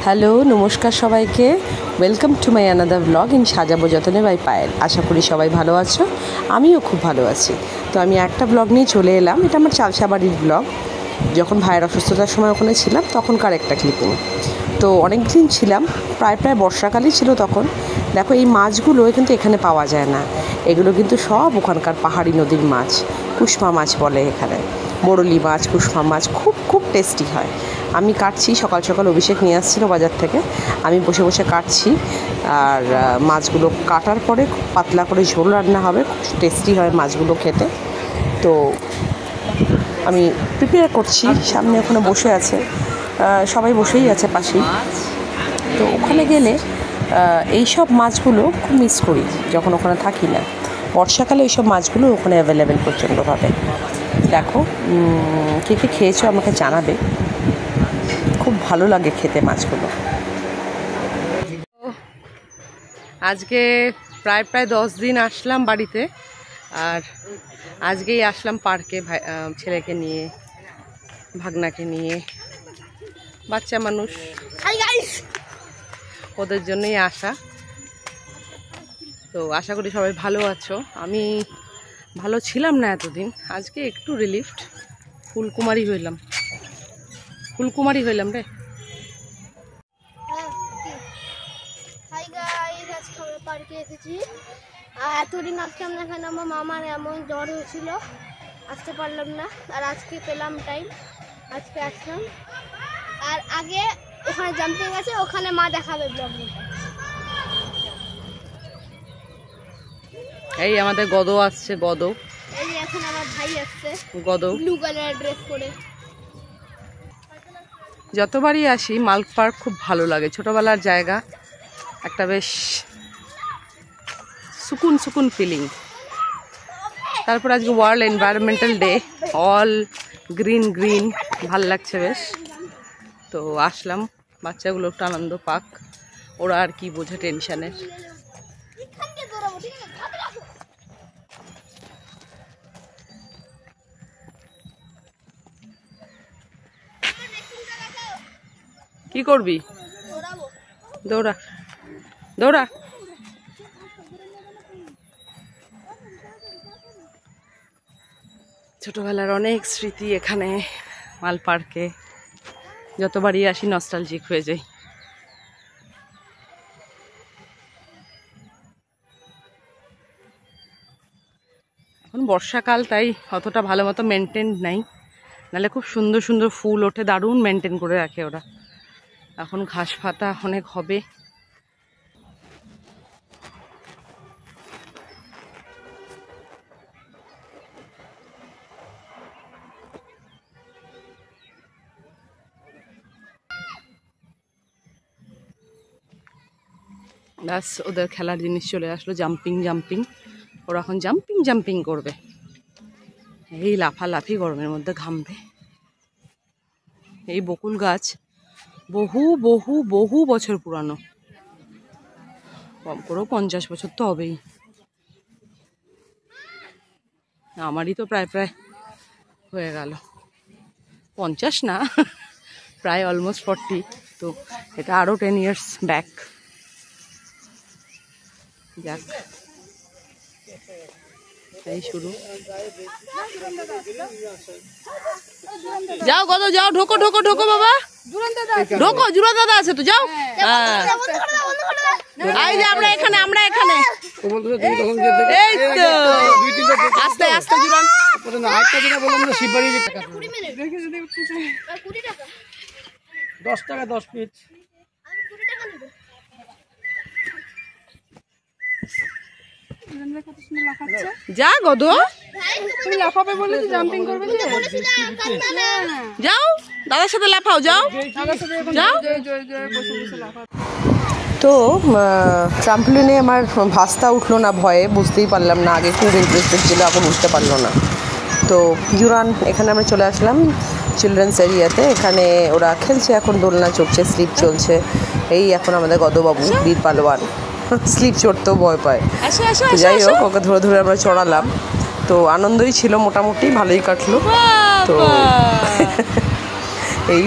Hello, নমস্কার সবাইকে। Welcome to my another blog in সাজাবো যতনে বাই পায়েল। আশা করি সবাই ভালো আছো, আমিও খুব ভালো আছি। তো আমি একটা ব্লগ নিয়ে চলে এলাম। এটা আমার চালসাবাড়ির ব্লগ। যখন ভাইয়ের অসুস্থতার সময় ওখানে ছিলাম তখনকার একটা ক্লিপিং। তো অনেক দিন ছিলাম, প্রায় বর্ষাকালই ছিল তখন। দেখো, এই মাছগুলো কিন্তু এখানে পাওয়া যায় না। এগুলো কিন্তু সব ওখানকার পাহাড়ি নদীর মাছ। কুশমা মাছ বলে এখানে। বরলি মাছ, কুশমা মাছ খুব খুব টেস্টি হয়। আমি কাটছি, সকাল সকাল অভিষেক নিয়ে আসছিল বাজার থেকে। আমি বসে বসে কাটছি। আর মাছগুলো কাটার পরে খুব পাতলা করে ঝোল রান্না হবে, খুব টেস্টি হয় মাছগুলো খেতে। তো আমি প্রিপেয়ার করছি। সামনে ওখানে বসে আছে, সবাই বসেই আছে পাশেই। তো ওখানে গেলে এইসব মাছগুলো খুব মিস করি যখন ওখানে থাকি না। বর্ষাকালে এইসব মাছগুলো ওখানে অ্যাভেলেবেল প্রচণ্ডভাবে। দেখো, কে কে খেয়েছো আমাকে জানাবে। খুব ভালো লাগে খেতে মাছগুলো। আজকে প্রায় 10 দিন আসলাম বাড়িতে। আর আজকেই আসলাম পার্কে, ছেলেকে নিয়ে, ভাগনাকে নিয়ে। বাচ্চা মানুষ, ওদের জন্যই আসা। তো আশা করি সবাই ভালো আছো। আমি ভালো ছিলাম না এতদিন, আজকে একটু রিলিফড। ফুলকুমারী হইলাম রে। হাই গাইস, আজকে আমরা পার্কে এসেছি। আর এতদিন আসলাম না, এখানে আমার মামার এমন জ্বর হয়েছিল, আসতে পারলাম না। আর আজকে পেলাম টাইম, আজকে আসলাম। আর আগে ওখানে জাম্পিং আছে, ওখানে মা দেখাবে ব্লগে। এই আমাদের গদ আসছে, গদ। এই এখন আমার ভাই আসছে, গদ ব্লু কালার ড্রেস পরে। যতবারই আসি মাল্ক পার্ক খুব ভালো লাগে। ছোটবেলার জায়গা, একটা বেশ সুকুন ফিলিং। তারপর আজকে world environmental day, all green, ভাল লাগছে বেশ। তো আসলাম, বাচ্চাগুলো একটু আনন্দ পাক, ওরা আর কি বোঝে টেনশনের। কি করবি? দৌড়া। ছোটবেলার অনেক স্মৃতি এখানে মাল পার্কে। যতবারই আসি নস্টালজিক হয়ে যাই। এখন বর্ষাকাল, তাই অতটা ভালো মতো মেনটেন নাই, নাহলে খুব সুন্দর ফুল ওঠে, দারুণ মেনটেন করে রাখে ওরা। এখন ঘাস পাতা অনেক হবে। ব্যাস, ওদের খেলার জিনিস চলে আসলো, জাম্পিং। ওরা এখন জাম্পিং করবে। এই লাফালাফি, গরমের মধ্যে ঘামবে। এই বকুল গাছ বহু বছর পুরানো, কম করেও 50 বছর তো হবেই। আমারই তো প্রায় হয়ে গেল 50 না, প্রায় অলমোস্ট 40। তো এটা আরো 10 years ব্যাক। যাক, এই শুরু। যাও গদ, যাও, ঢোকো বাবা, ঢোকো। জুরা দাদা আছে তো, যাও। এই যে আমরা এখানে এই তো আস্তে জুরান। 10 টাকা 10 পিস। যা গদ, তুমি লাফাবে বলে জাম্পিং করবে, যাও দাদার সাথে লাফাও, যাও। তো ট্রাম্পলিনে আমার ভাস্তা উঠলো না ভয়ে, বুঝতেই পারলাম না। আগে খুব ইন্টারেস্টেড ছিল, এখন বুঝতে পারলো না। তো জুরান, এখানে আমরা চলে আসলাম চিলড্রেন্স এরিয়াতে। এখানে ওরা খেলছে, এখন দোলনা চড়ছে, স্লিপ চলছে। এই এখন আমাদের গদবাবু বীর পালোয়ান, স্লিপ চড়তেও ভয় পায়। যাই হোক, ওকে ধরে আমরা চড়ালাম। তো আনন্দই ছিল, মোটামুটি ভালোই কাটলো। তো এই